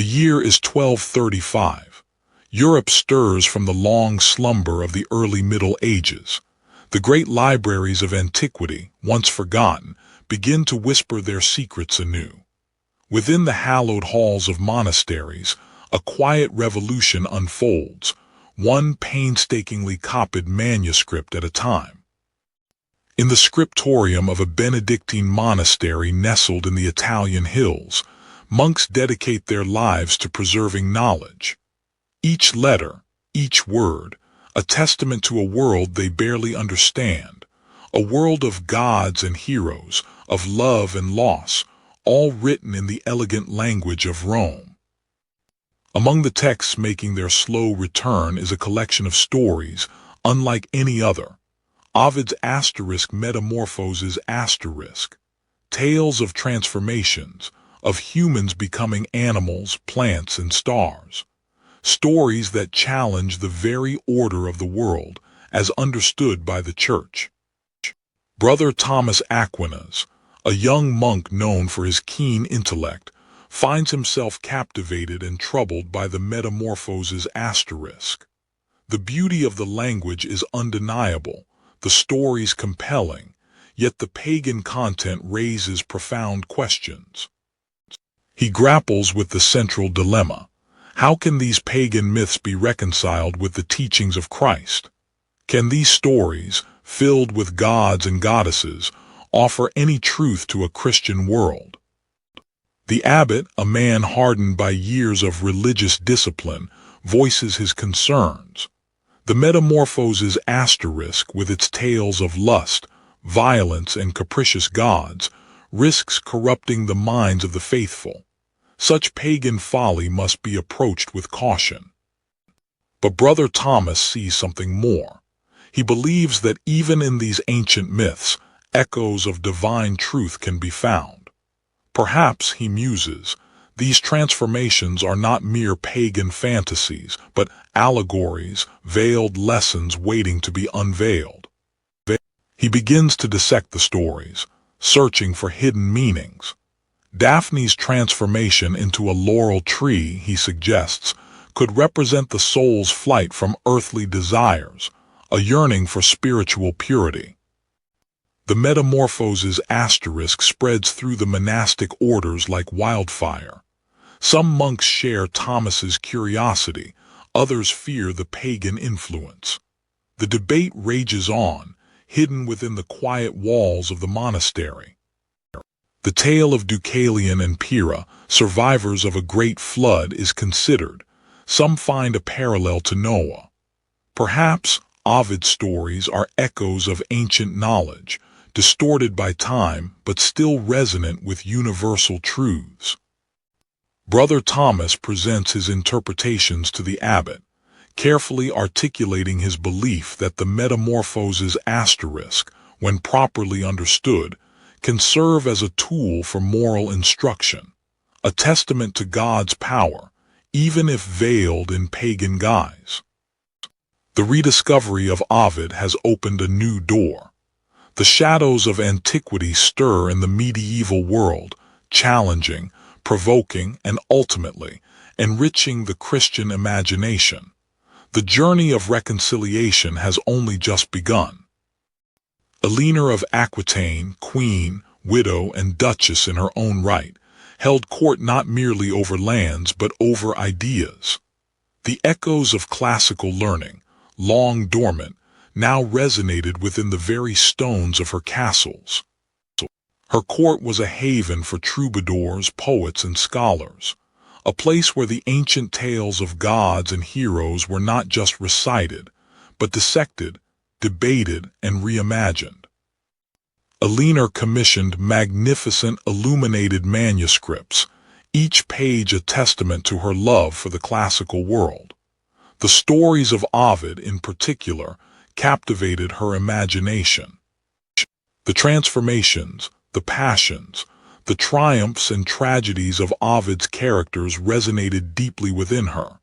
The year is 1235. Europe stirs from the long slumber of the early Middle Ages. The great libraries of antiquity, once forgotten, begin to whisper their secrets anew. Within the hallowed halls of monasteries, a quiet revolution unfolds, one painstakingly copied manuscript at a time. In the scriptorium of a Benedictine monastery nestled in the Italian hills, monks dedicate their lives to preserving knowledge. Each letter, each word, a testament to a world they barely understand, a world of gods and heroes, of love and loss, all written in the elegant language of Rome. Among the texts making their slow return is a collection of stories unlike any other. Ovid's Metamorphoses asterisk, tales of transformations, of humans becoming animals, plants, and stars. Stories that challenge the very order of the world as understood by the Church. Brother Thomas Aquinas, a young monk known for his keen intellect, finds himself captivated and troubled by the Metamorphoses asterisk. The beauty of the language is undeniable, the stories compelling, yet the pagan content raises profound questions. He grapples with the central dilemma. How can these pagan myths be reconciled with the teachings of Christ? Can these stories, filled with gods and goddesses, offer any truth to a Christian world? The abbot, a man hardened by years of religious discipline, voices his concerns. The Metamorphoses asterisk, with its tales of lust, violence, and capricious gods, risks corrupting the minds of the faithful. Such pagan folly must be approached with caution. But Brother Thomas sees something more. He believes that even in these ancient myths, echoes of divine truth can be found. Perhaps, he muses, these transformations are not mere pagan fantasies, but allegories, veiled lessons waiting to be unveiled. He begins to dissect the stories, searching for hidden meanings. Daphne's transformation into a laurel tree, he suggests, could represent the soul's flight from earthly desires, a yearning for spiritual purity. The Metamorphoses asterisk spreads through the monastic orders like wildfire. Some monks share Thomas's curiosity, others fear the pagan influence. The debate rages on, hidden within the quiet walls of the monastery. The tale of Deucalion and Pyrrha, survivors of a great flood, is considered. Some find a parallel to Noah. Perhaps Ovid's stories are echoes of ancient knowledge, distorted by time but still resonant with universal truths. Brother Thomas presents his interpretations to the abbot, carefully articulating his belief that the Metamorphoses asterisk, when properly understood, can serve as a tool for moral instruction, a testament to God's power, even if veiled in pagan guise. The rediscovery of Ovid has opened a new door. The shadows of antiquity stir in the medieval world, challenging, provoking, and ultimately enriching the Christian imagination. The journey of reconciliation has only just begun. Eleanor of Aquitaine, queen, widow, and duchess in her own right, held court not merely over lands but over ideas. The echoes of classical learning, long dormant, now resonated within the very stones of her castles. Her court was a haven for troubadours, poets, and scholars, a place where the ancient tales of gods and heroes were not just recited, but dissected, debated, and reimagined. Eleanor commissioned magnificent illuminated manuscripts, each page a testament to her love for the classical world. The stories of Ovid, in particular, captivated her imagination. The transformations, the passions, the triumphs and tragedies of Ovid's characters resonated deeply within her.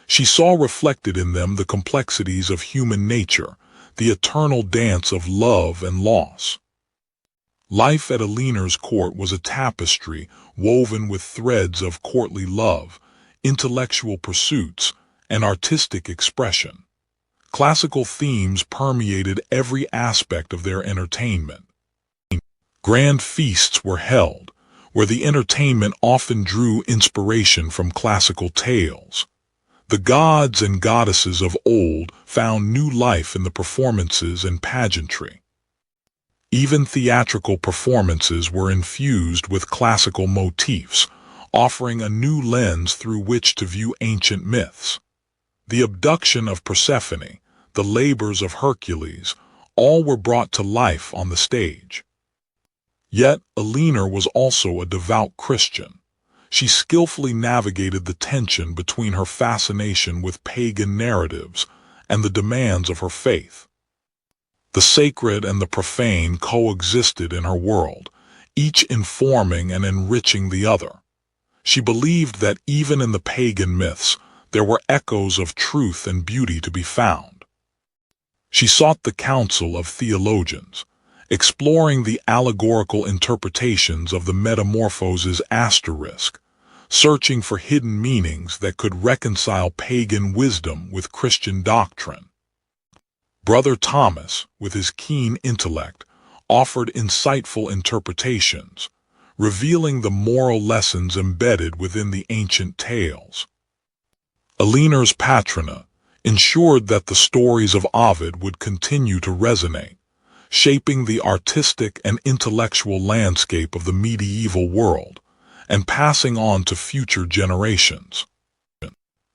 She saw reflected in them the complexities of human nature, the eternal dance of love and loss. Life at Eleanor's court was a tapestry woven with threads of courtly love, intellectual pursuits, and artistic expression. Classical themes permeated every aspect of their entertainment. Grand feasts were held, where the entertainment often drew inspiration from classical tales. The gods and goddesses of old found new life in the performances and pageantry. Even theatrical performances were infused with classical motifs, offering a new lens through which to view ancient myths. The abduction of Persephone, the labors of Hercules, all were brought to life on the stage. Yet, Alinor was also a devout Christian. She skillfully navigated the tension between her fascination with pagan narratives and the demands of her faith. The sacred and the profane coexisted in her world, each informing and enriching the other. She believed that even in the pagan myths, there were echoes of truth and beauty to be found. She sought the counsel of theologians, exploring the allegorical interpretations of the Metamorphoses asterisk, searching for hidden meanings that could reconcile pagan wisdom with Christian doctrine. Brother Thomas, with his keen intellect, offered insightful interpretations, revealing the moral lessons embedded within the ancient tales. Alinor's patrona ensured that the stories of Ovid would continue to resonate, shaping the artistic and intellectual landscape of the medieval world, and passing on to future generations.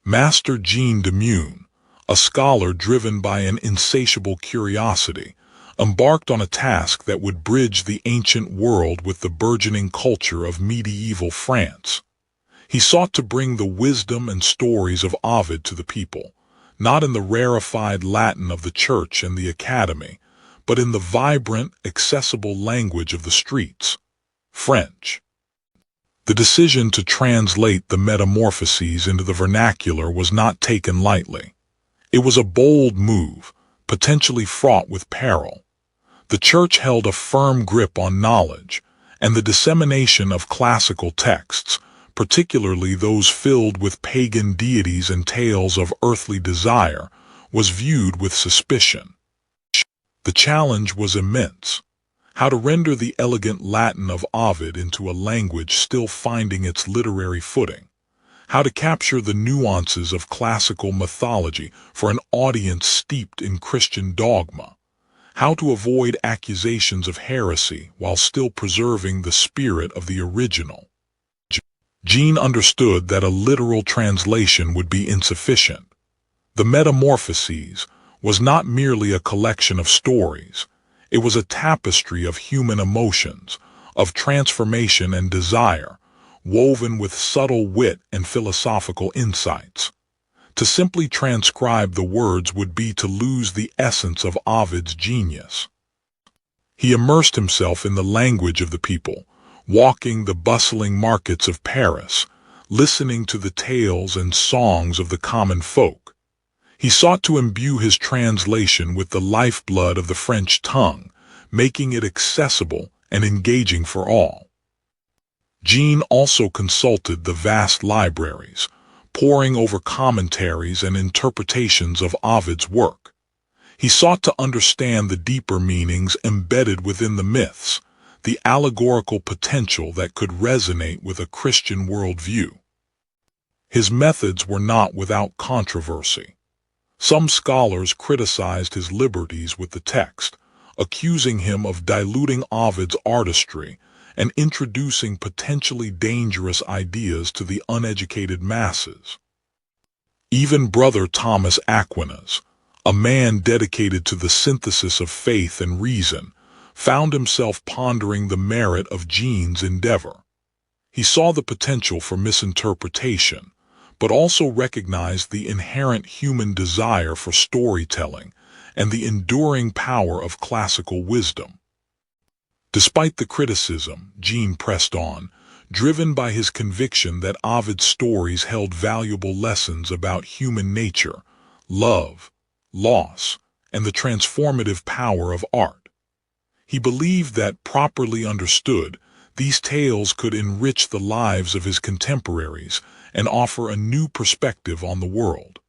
Master Jean de Meun, a scholar driven by an insatiable curiosity, embarked on a task that would bridge the ancient world with the burgeoning culture of medieval France. He sought to bring the wisdom and stories of Ovid to the people, not in the rarefied Latin of the church and the academy, but in the vibrant, accessible language of the streets, French. The decision to translate the Metamorphoses into the vernacular was not taken lightly. It was a bold move, potentially fraught with peril. The church held a firm grip on knowledge, and the dissemination of classical texts, particularly those filled with pagan deities and tales of earthly desire, was viewed with suspicion. The challenge was immense. How to render the elegant Latin of Ovid into a language still finding its literary footing. How to capture the nuances of classical mythology for an audience steeped in Christian dogma. How to avoid accusations of heresy while still preserving the spirit of the original. Jean understood that a literal translation would be insufficient. The Metamorphoses was not merely a collection of stories. It was a tapestry of human emotions, of transformation and desire, woven with subtle wit and philosophical insights. To simply transcribe the words would be to lose the essence of Ovid's genius. He immersed himself in the language of the people, walking the bustling markets of Paris, listening to the tales and songs of the common folk. He sought to imbue his translation with the lifeblood of the French tongue, making it accessible and engaging for all. Jean also consulted the vast libraries, poring over commentaries and interpretations of Ovid's work. He sought to understand the deeper meanings embedded within the myths, the allegorical potential that could resonate with a Christian worldview. His methods were not without controversy. Some scholars criticized his liberties with the text, accusing him of diluting Ovid's artistry and introducing potentially dangerous ideas to the uneducated masses. Even Brother Thomas Aquinas, a man dedicated to the synthesis of faith and reason, found himself pondering the merit of Jean's endeavor. He saw the potential for misinterpretation, but also recognized the inherent human desire for storytelling and the enduring power of classical wisdom. Despite the criticism, Jean pressed on, driven by his conviction that Ovid's stories held valuable lessons about human nature, love, loss, and the transformative power of art. He believed that, properly understood, these tales could enrich the lives of his contemporaries and offer a new perspective on the world.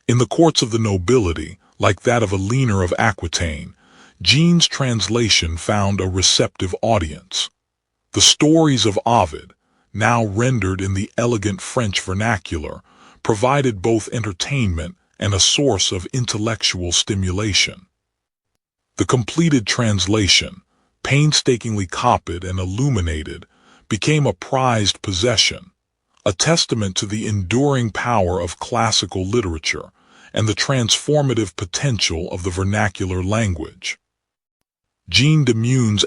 In the courts of the nobility, like that of a leaner of Aquitaine, Jean's translation found a receptive audience. The stories of Ovid, now rendered in the elegant French vernacular, provided both entertainment and a source of intellectual stimulation. The completed translation, painstakingly copied and illuminated, became a prized possession, a testament to the enduring power of classical literature and the transformative potential of the vernacular language. Jean de Meun's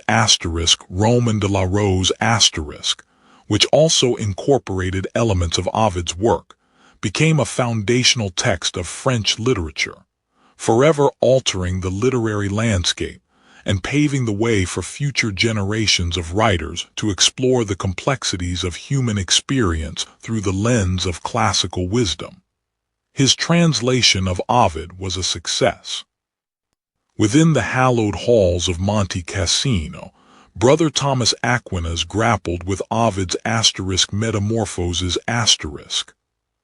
Roman de la Rose *, which also incorporated elements of Ovid's work, became a foundational text of French literature, forever altering the literary landscape and paving the way for future generations of writers to explore the complexities of human experience through the lens of classical wisdom. His translation of Ovid was a success. Within the hallowed halls of Monte Cassino, Brother Thomas Aquinas grappled with Ovid's Metamorphoses *.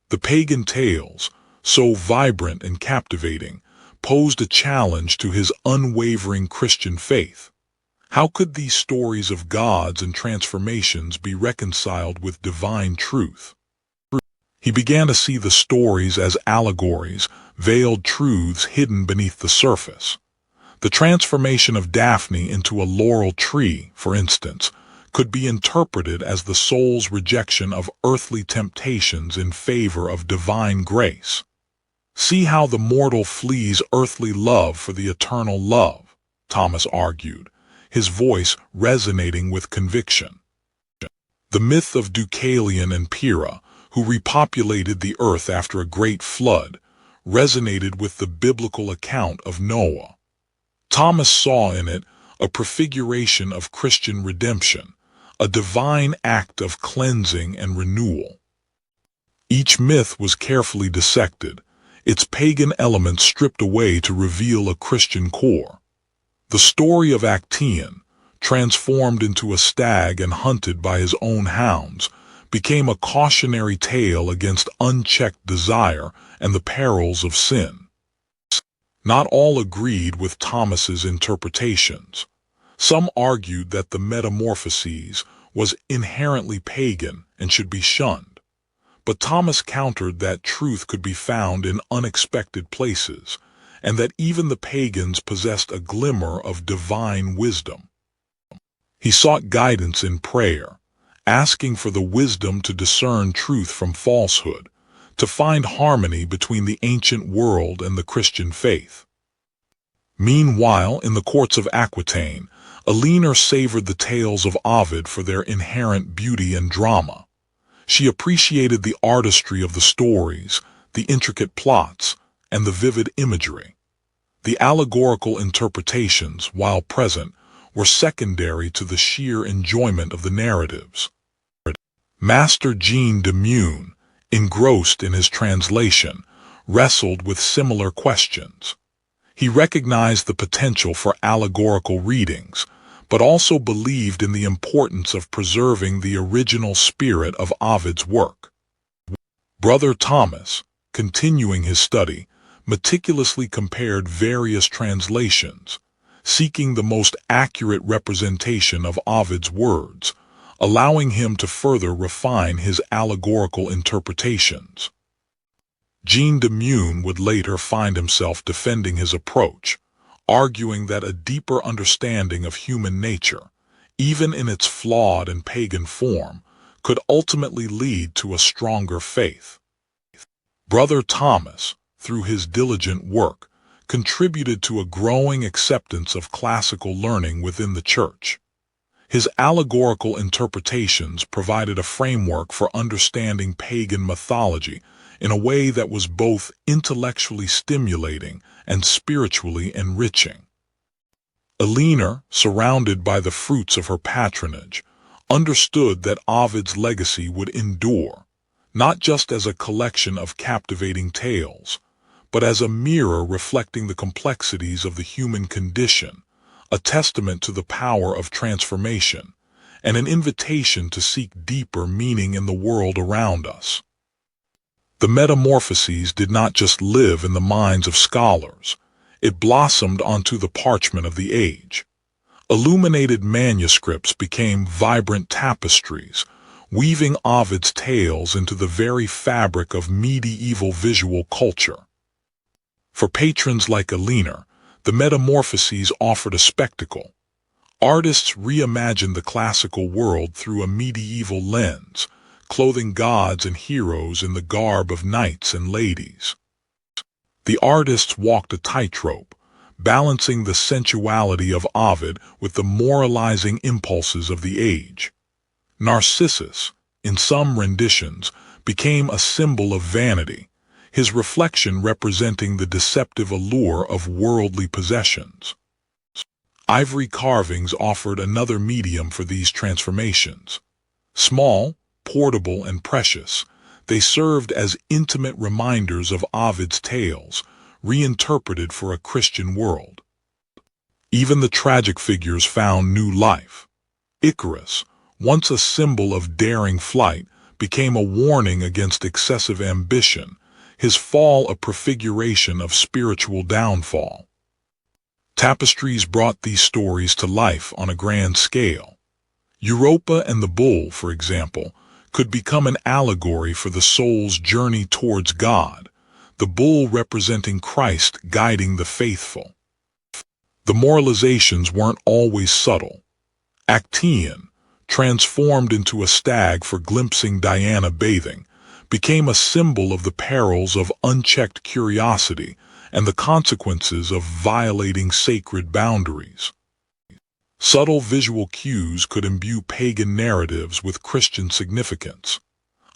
The pagan tales, so vibrant and captivating, posed a challenge to his unwavering Christian faith. How could these stories of gods and transformations be reconciled with divine truth? He began to see the stories as allegories, veiled truths hidden beneath the surface. The transformation of Daphne into a laurel tree, for instance, could be interpreted as the soul's rejection of earthly temptations in favor of divine grace. See how the mortal flees earthly love for the eternal love, Thomas argued, his voice resonating with conviction. The myth of Deucalion and Pyrrha, who repopulated the earth after a great flood, resonated with the biblical account of Noah. Thomas saw in it a prefiguration of Christian redemption, a divine act of cleansing and renewal. Each myth was carefully dissected, its pagan elements stripped away to reveal a Christian core. The story of Actaeon, transformed into a stag and hunted by his own hounds, became a cautionary tale against unchecked desire and the perils of sin. Not all agreed with Thomas's interpretations. Some argued that the Metamorphoses was inherently pagan and should be shunned. But Thomas countered that truth could be found in unexpected places, and that even the pagans possessed a glimmer of divine wisdom. He sought guidance in prayer, asking for the wisdom to discern truth from falsehood, to find harmony between the ancient world and the Christian faith. Meanwhile, in the courts of Aquitaine, Eleanor savored the tales of Ovid for their inherent beauty and drama. She appreciated the artistry of the stories, the intricate plots, and the vivid imagery. The allegorical interpretations, while present, were secondary to the sheer enjoyment of the narratives. Master Jean de Meun, engrossed in his translation, wrestled with similar questions. He recognized the potential for allegorical readings, but also believed in the importance of preserving the original spirit of Ovid's work. Brother Thomas, continuing his study, meticulously compared various translations, seeking the most accurate representation of Ovid's words, allowing him to further refine his allegorical interpretations. Jean de Meun would later find himself defending his approach, arguing that a deeper understanding of human nature, even in its flawed and pagan form, could ultimately lead to a stronger faith. Brother Thomas, through his diligent work, contributed to a growing acceptance of classical learning within the Church. His allegorical interpretations provided a framework for understanding pagan mythology in a way that was both intellectually stimulating and spiritually enriching. Eleanor, surrounded by the fruits of her patronage, understood that Ovid's legacy would endure, not just as a collection of captivating tales, but as a mirror reflecting the complexities of the human condition, a testament to the power of transformation, and an invitation to seek deeper meaning in the world around us. The Metamorphoses did not just live in the minds of scholars. It blossomed onto the parchment of the age. Illuminated manuscripts became vibrant tapestries, weaving Ovid's tales into the very fabric of medieval visual culture. For patrons like Aliner, the Metamorphoses offered a spectacle. Artists reimagined the classical world through a medieval lens, clothing gods and heroes in the garb of knights and ladies. The artists walked a tightrope, balancing the sensuality of Ovid with the moralizing impulses of the age. Narcissus, in some renditions, became a symbol of vanity, his reflection representing the deceptive allure of worldly possessions. Ivory carvings offered another medium for these transformations. Small, portable, and precious, they served as intimate reminders of Ovid's tales, reinterpreted for a Christian world. Even the tragic figures found new life. Icarus, once a symbol of daring flight, became a warning against excessive ambition, his fall a prefiguration of spiritual downfall. Tapestries brought these stories to life on a grand scale. Europa and the Bull, for example, could become an allegory for the soul's journey towards God, the bull representing Christ guiding the faithful. The moralizations weren't always subtle. Actaeon, transformed into a stag for glimpsing Diana bathing, became a symbol of the perils of unchecked curiosity and the consequences of violating sacred boundaries. Subtle visual cues could imbue pagan narratives with Christian significance.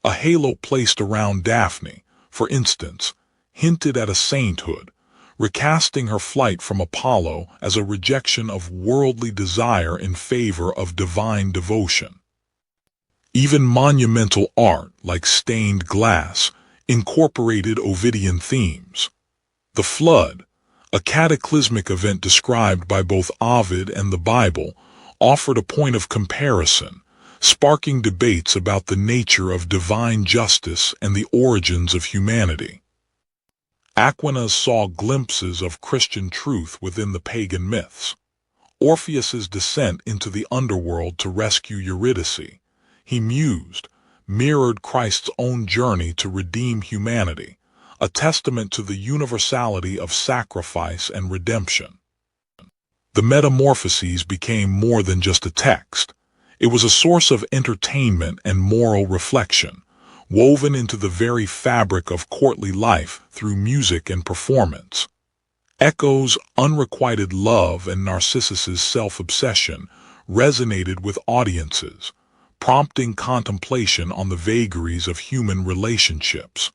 A halo placed around Daphne, for instance, hinted at a sainthood, recasting her flight from Apollo as a rejection of worldly desire in favor of divine devotion. Even monumental art, like stained glass, incorporated Ovidian themes. The flood, a cataclysmic event described by both Ovid and the Bible, offered a point of comparison, sparking debates about the nature of divine justice and the origins of humanity. Aquinas saw glimpses of Christian truth within the pagan myths. Orpheus's descent into the underworld to rescue Eurydice, he mused, mirrored Christ's own journey to redeem humanity, a testament to the universality of sacrifice and redemption. The Metamorphoses became more than just a text. It was a source of entertainment and moral reflection, woven into the very fabric of courtly life through music and performance. Echo's unrequited love and Narcissus's self-obsession resonated with audiences, prompting contemplation on the vagaries of human relationships.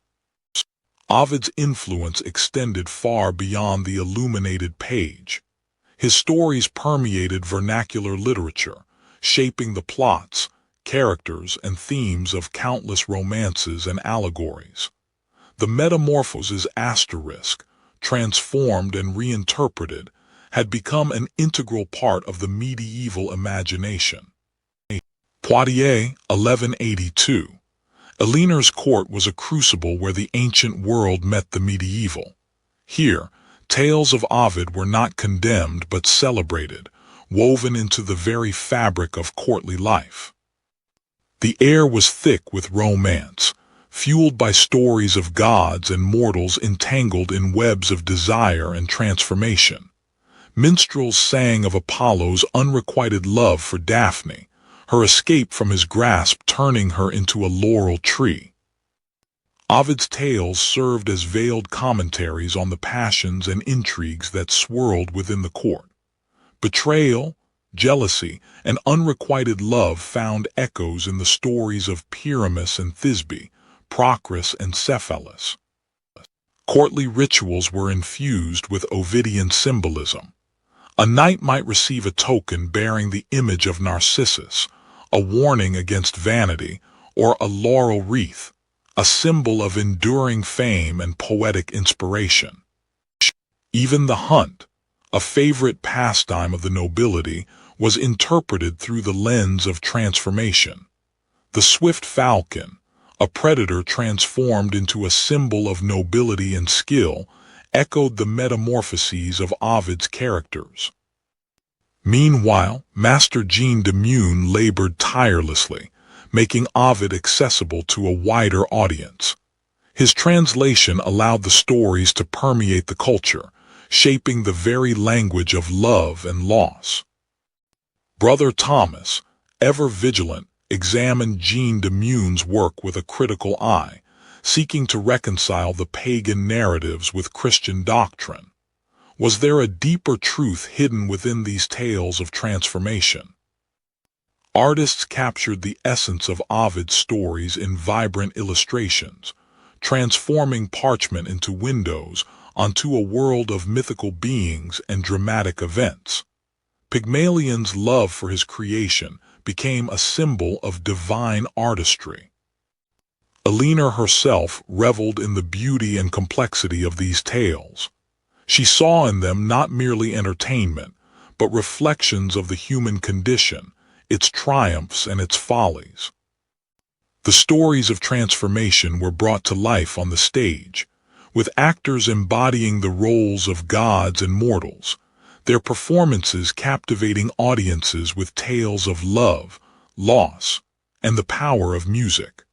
Ovid's influence extended far beyond the illuminated page. His stories permeated vernacular literature, shaping the plots, characters, and themes of countless romances and allegories. The Metamorphoses asterisk, transformed and reinterpreted, had become an integral part of the medieval imagination. Poitiers, 1182. Aliner's court was a crucible where the ancient world met the medieval. Here, tales of Ovid were not condemned but celebrated, woven into the very fabric of courtly life. The air was thick with romance, fueled by stories of gods and mortals entangled in webs of desire and transformation. Minstrels sang of Apollo's unrequited love for Daphne, her escape from his grasp turning her into a laurel tree. Ovid's tales served as veiled commentaries on the passions and intrigues that swirled within the court. Betrayal, jealousy, and unrequited love found echoes in the stories of Pyramus and Thisbe, Procris and Cephalus. Courtly rituals were infused with Ovidian symbolism. A knight might receive a token bearing the image of Narcissus, a warning against vanity, or a laurel wreath, a symbol of enduring fame and poetic inspiration. Even the hunt, a favorite pastime of the nobility, was interpreted through the lens of transformation. The swift falcon, a predator transformed into a symbol of nobility and skill, echoed the metamorphoses of Ovid's characters. Meanwhile, Master Jean de Meun labored tirelessly, making Ovid accessible to a wider audience. His translation allowed the stories to permeate the culture, shaping the very language of love and loss. Brother Thomas, ever vigilant, examined Jean de Meun's work with a critical eye, seeking to reconcile the pagan narratives with Christian doctrine. Was there a deeper truth hidden within these tales of transformation? Artists captured the essence of Ovid's stories in vibrant illustrations, transforming parchment into windows onto a world of mythical beings and dramatic events. Pygmalion's love for his creation became a symbol of divine artistry. Elinor herself reveled in the beauty and complexity of these tales. She saw in them not merely entertainment, but reflections of the human condition, its triumphs and its follies. The stories of transformation were brought to life on the stage, with actors embodying the roles of gods and mortals, their performances captivating audiences with tales of love, loss, and the power of music.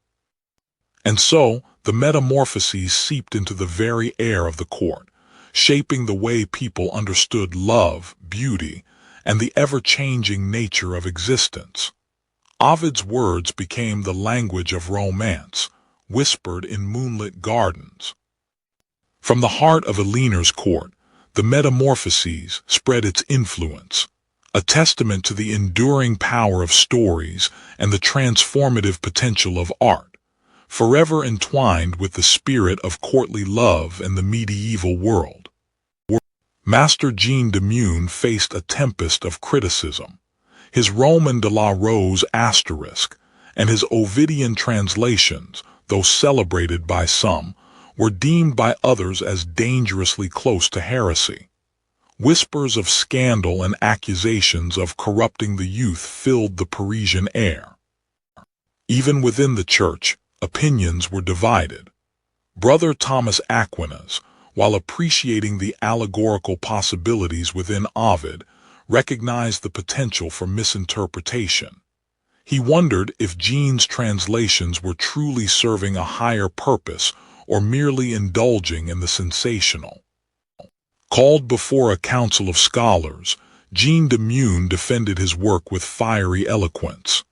And so, the metamorphoses seeped into the very air of the court, shaping the way people understood love, beauty, and the ever-changing nature of existence. Ovid's words became the language of romance, whispered in moonlit gardens. From the heart of Elinor's court, the Metamorphoses spread its influence, a testament to the enduring power of stories and the transformative potential of art, forever entwined with the spirit of courtly love and the medieval world. Master Jean de Meun faced a tempest of criticism. His Roman de la Rose asterisk and his Ovidian translations, though celebrated by some, were deemed by others as dangerously close to heresy. Whispers of scandal and accusations of corrupting the youth filled the Parisian air. Even within the church, opinions were divided. Brother Thomas Aquinas, while appreciating the allegorical possibilities within Ovid, recognized the potential for misinterpretation. He wondered if Jean's translations were truly serving a higher purpose or merely indulging in the sensational. Called before a council of scholars, Jean de Meun defended his work with fiery eloquence.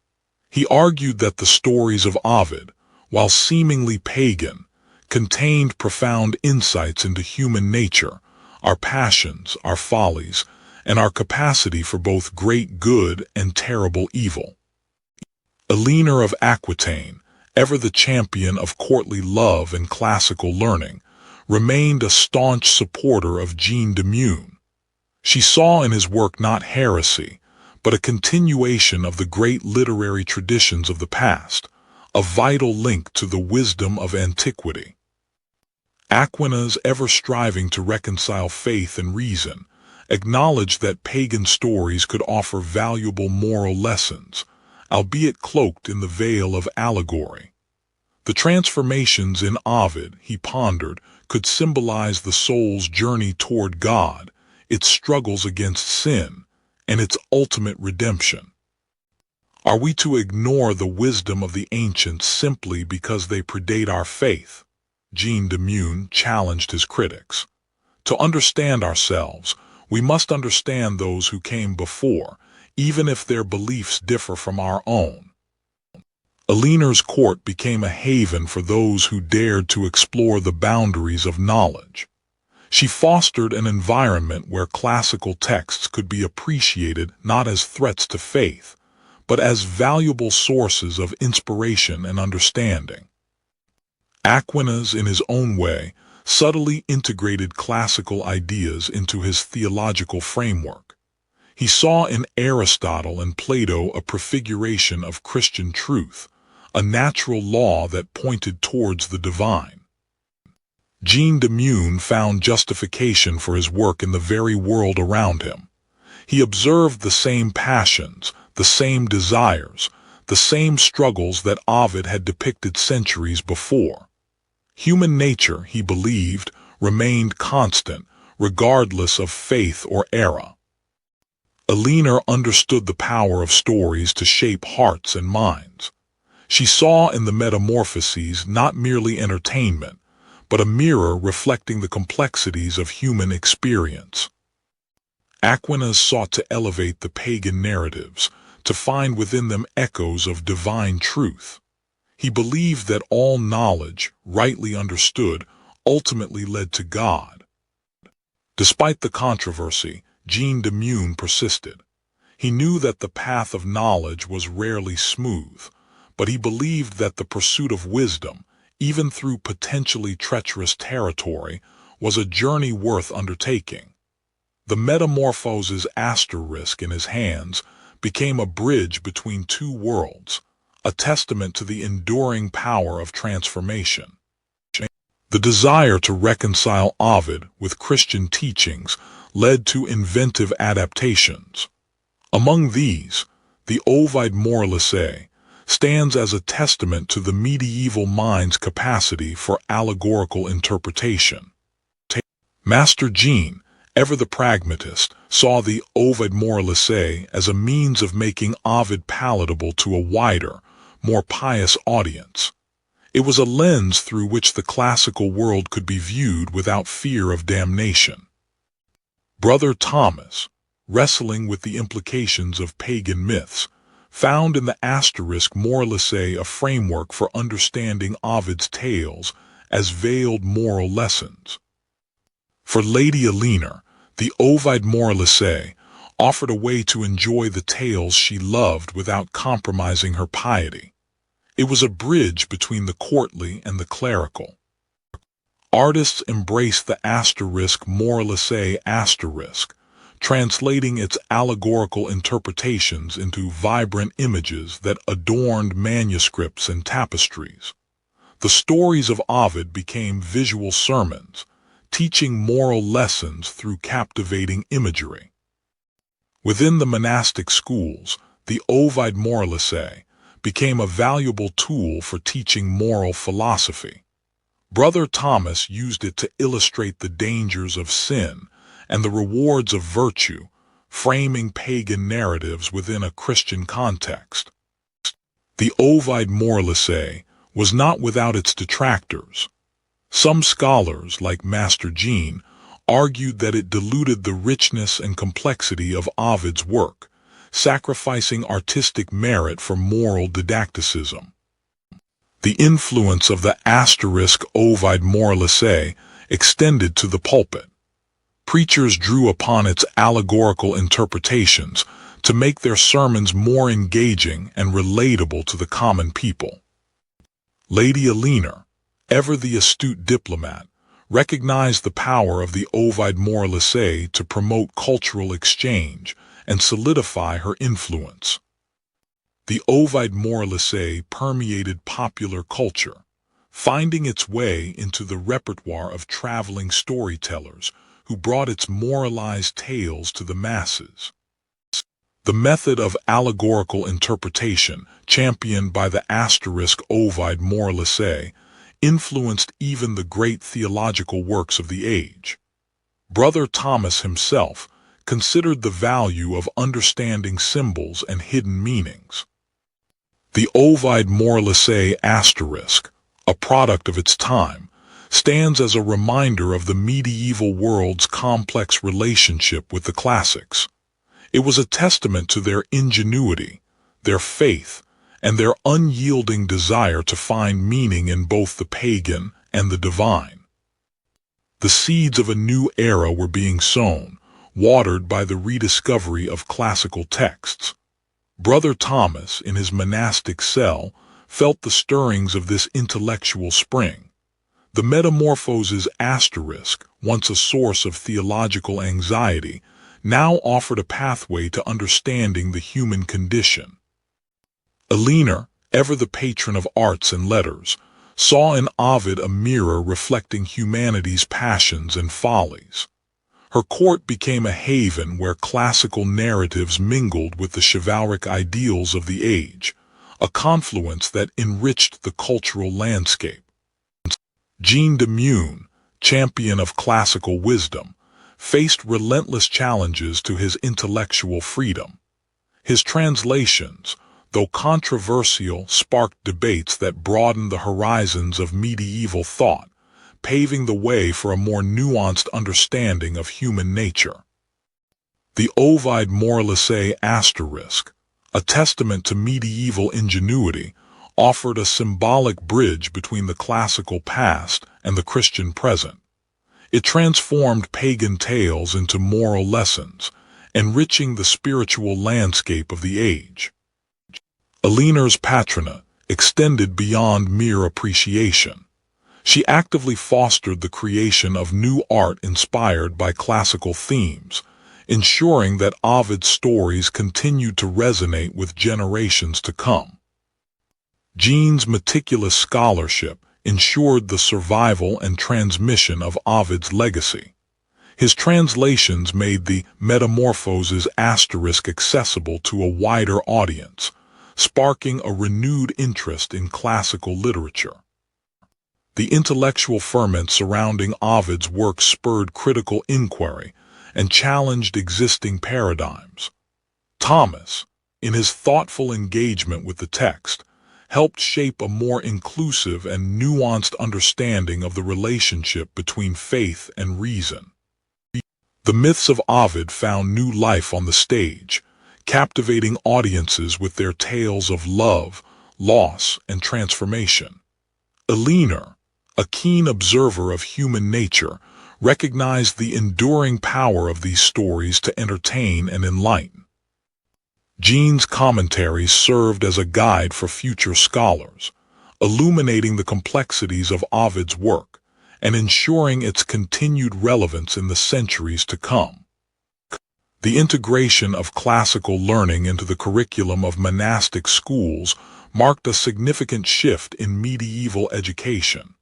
He argued that the stories of Ovid, while seemingly pagan, contained profound insights into human nature, our passions, our follies, and our capacity for both great good and terrible evil. Elinor of Aquitaine, ever the champion of courtly love and classical learning, remained a staunch supporter of Jean de Meun. She saw in his work not heresy, but a continuation of the great literary traditions of the past, a vital link to the wisdom of antiquity. Aquinas, ever striving to reconcile faith and reason, acknowledged that pagan stories could offer valuable moral lessons, albeit cloaked in the veil of allegory. The transformations in Ovid, he pondered, could symbolize the soul's journey toward God, its struggles against sin, and its ultimate redemption. Are we to ignore the wisdom of the ancients simply because they predate our faith? Jean de Meun challenged his critics. To understand ourselves, we must understand those who came before, even if their beliefs differ from our own. Elinor's court became a haven for those who dared to explore the boundaries of knowledge. She fostered an environment where classical texts could be appreciated not as threats to faith, but as valuable sources of inspiration and understanding. Aquinas, in his own way, subtly integrated classical ideas into his theological framework. He saw in Aristotle and Plato a prefiguration of Christian truth, a natural law that pointed towards the divine. Jean de Meun found justification for his work in the very world around him. He observed the same passions, the same desires, the same struggles that Ovid had depicted centuries before. Human nature, he believed, remained constant, regardless of faith or era. Alina understood the power of stories to shape hearts and minds. She saw in the metamorphoses not merely entertainment, but a mirror reflecting the complexities of human experience. Aquinas sought to elevate the pagan narratives, to find within them echoes of divine truth. He believed that all knowledge, rightly understood, ultimately led to God. Despite the controversy, Jean de Meun persisted. He knew that the path of knowledge was rarely smooth, but he believed that the pursuit of wisdom, even through potentially treacherous territory, was a journey worth undertaking. The Metamorphoses asterisk in his hands became a bridge between two worlds, a testament to the enduring power of transformation. The desire to reconcile Ovid with Christian teachings led to inventive adaptations. Among these, the Ovid Moralissae stands as a testament to the medieval mind's capacity for allegorical interpretation. Master Jean, ever the pragmatist, saw the Ovid Moralissae as a means of making Ovid palatable to a wider, more pious audience. It was a lens through which the classical world could be viewed without fear of damnation. Brother Thomas, wrestling with the implications of pagan myths, found in the asterisk Moralissae a framework for understanding Ovid's tales as veiled moral lessons. For Lady Alina, the Ovid Moralissae offered a way to enjoy the tales she loved without compromising her piety. It was a bridge between the courtly and the clerical. Artists embraced the asterisk Moralissae asterisk, translating its allegorical interpretations into vibrant images that adorned manuscripts and tapestries. The stories of Ovid became visual sermons, teaching moral lessons through captivating imagery. Within the monastic schools, the Ovid Moralissae became a valuable tool for teaching moral philosophy. Brother Thomas used it to illustrate the dangers of sin and the rewards of virtue, framing pagan narratives within a Christian context. The Ovid Moralissae was not without its detractors. Some scholars, like Master Jean, argued that it diluted the richness and complexity of Ovid's work, sacrificing artistic merit for moral didacticism. The influence of the asterisk Ovid Moralissae extended to the pulpit. Preachers drew upon its allegorical interpretations to make their sermons more engaging and relatable to the common people. Lady Alina, ever the astute diplomat, recognized the power of the Ovid Moralissae to promote cultural exchange and solidify her influence. The Ovid Moralissae permeated popular culture, finding its way into the repertoire of traveling storytellers who brought its moralized tales to the masses. The method of allegorical interpretation, championed by the asterisk Ovid Moralissae, influenced even the great theological works of the age. Brother Thomas himself considered the value of understanding symbols and hidden meanings. The Ovid Moralissae asterisk, a product of its time, stands as a reminder of the medieval world's complex relationship with the classics. It was a testament to their ingenuity, their faith, and their unyielding desire to find meaning in both the pagan and the divine. The seeds of a new era were being sown, watered by the rediscovery of classical texts. Brother Thomas, in his monastic cell, felt the stirrings of this intellectual spring. The Metamorphoses asterisk, once a source of theological anxiety, now offered a pathway to understanding the human condition. Alina, ever the patron of arts and letters, saw in Ovid a mirror reflecting humanity's passions and follies. Her court became a haven where classical narratives mingled with the chivalric ideals of the age, a confluence that enriched the cultural landscape. Jean de Meun, champion of classical wisdom, faced relentless challenges to his intellectual freedom. His translations, though controversial, sparked debates that broadened the horizons of medieval thought, paving the way for a more nuanced understanding of human nature. The Ovid Moralissae asterisk, a testament to medieval ingenuity, offered a symbolic bridge between the classical past and the Christian present. It transformed pagan tales into moral lessons, enriching the spiritual landscape of the age. Elinar's patronage extended beyond mere appreciation. She actively fostered the creation of new art inspired by classical themes, ensuring that Ovid's stories continued to resonate with generations to come. Jean's meticulous scholarship ensured the survival and transmission of Ovid's legacy. His translations made the Metamorphoses asterisk accessible to a wider audience, sparking a renewed interest in classical literature. The intellectual ferment surrounding Ovid's work spurred critical inquiry and challenged existing paradigms. Thomas, in his thoughtful engagement with the text, helped shape a more inclusive and nuanced understanding of the relationship between faith and reason. The myths of Ovid found new life on the stage, captivating audiences with their tales of love, loss, and transformation. Elinar, a keen observer of human nature, recognized the enduring power of these stories to entertain and enlighten. Jean's commentaries served as a guide for future scholars, illuminating the complexities of Ovid's work and ensuring its continued relevance in the centuries to come. The integration of classical learning into the curriculum of monastic schools marked a significant shift in medieval education.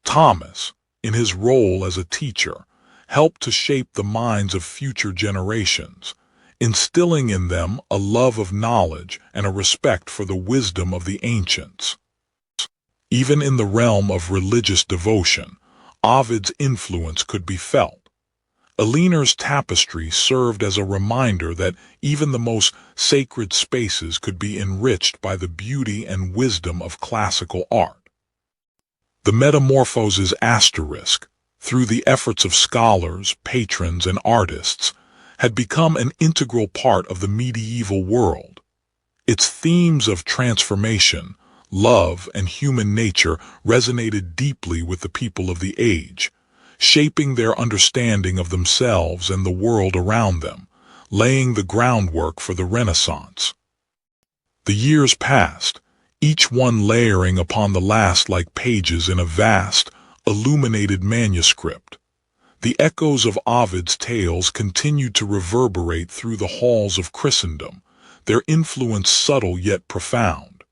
Thomas, in his role as a teacher, helped to shape the minds of future generations, instilling in them a love of knowledge and a respect for the wisdom of the ancients. Even in the realm of religious devotion, Ovid's influence could be felt. Elinar's tapestry served as a reminder that even the most sacred spaces could be enriched by the beauty and wisdom of classical art. The Metamorphoses asterisk, through the efforts of scholars, patrons, and artists, had become an integral part of the medieval world. Its themes of transformation, love, and human nature resonated deeply with the people of the age, shaping their understanding of themselves and the world around them, laying the groundwork for the Renaissance. The years passed, each one layering upon the last like pages in a vast, illuminated manuscript. The echoes of Ovid's tales continued to reverberate through the halls of Christendom, their influence subtle yet profound.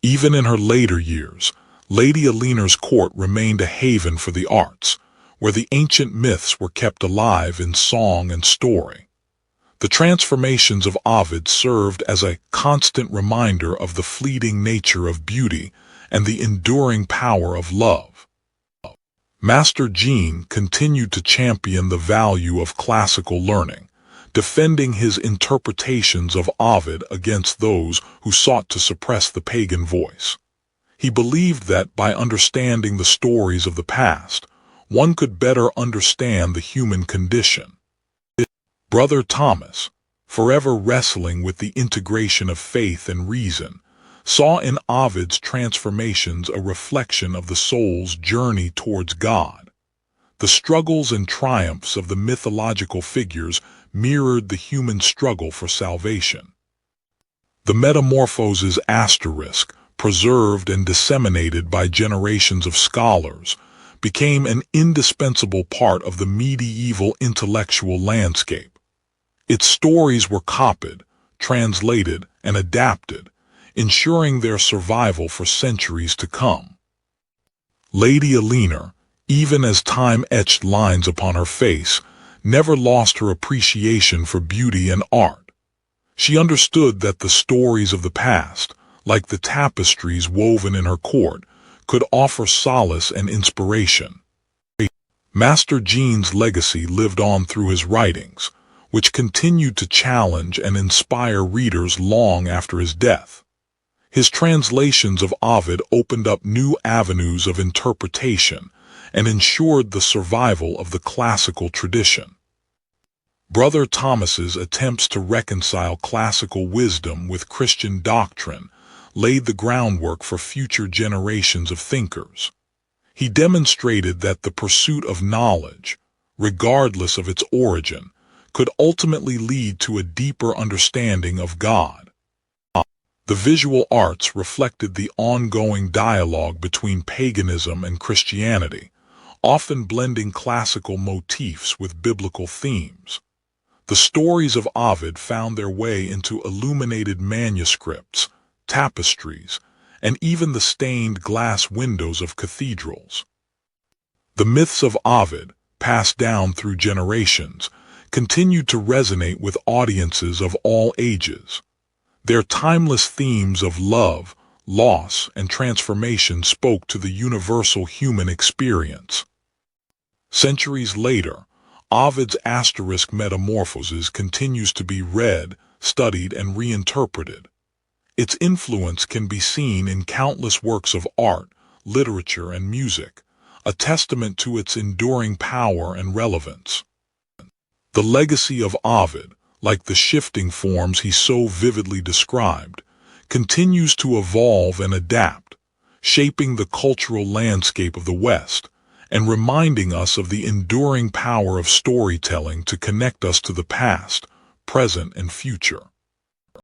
Even in her later years, Lady Elinar's court remained a haven for the arts, where the ancient myths were kept alive in song and story. The transformations of Ovid served as a constant reminder of the fleeting nature of beauty and the enduring power of love. Master Jean continued to champion the value of classical learning, defending his interpretations of Ovid against those who sought to suppress the pagan voice. He believed that by understanding the stories of the past, one could better understand the human condition. Brother Thomas, forever wrestling with the integration of faith and reason, saw in Ovid's transformations a reflection of the soul's journey towards God. The struggles and triumphs of the mythological figures mirrored the human struggle for salvation. The Metamorphoses asterisk, preserved and disseminated by generations of scholars, became an indispensable part of the medieval intellectual landscape. Its stories were copied, translated, and adapted, ensuring their survival for centuries to come. Lady Elinar, even as time etched lines upon her face, never lost her appreciation for beauty and art. She understood that the stories of the past, like the tapestries woven in her court, could offer solace and inspiration. Master Jean's legacy lived on through his writings, which continued to challenge and inspire readers long after his death. His translations of Ovid opened up new avenues of interpretation and ensured the survival of the classical tradition. Brother Thomas's attempts to reconcile classical wisdom with Christian doctrine laid the groundwork for future generations of thinkers. He demonstrated that the pursuit of knowledge, regardless of its origin, could ultimately lead to a deeper understanding of God. The visual arts reflected the ongoing dialogue between paganism and Christianity, often blending classical motifs with biblical themes. The stories of Ovid found their way into illuminated manuscripts, tapestries, and even the stained glass windows of cathedrals. The myths of Ovid, passed down through generations, continued to resonate with audiences of all ages. Their timeless themes of love, loss, and transformation spoke to the universal human experience. Centuries later, Ovid's asterisk Metamorphoses continues to be read, studied, and reinterpreted. Its influence can be seen in countless works of art, literature, and music, a testament to its enduring power and relevance. The legacy of Ovid, like the shifting forms he so vividly described, continues to evolve and adapt, shaping the cultural landscape of the West and reminding us of the enduring power of storytelling to connect us to the past, present, and future.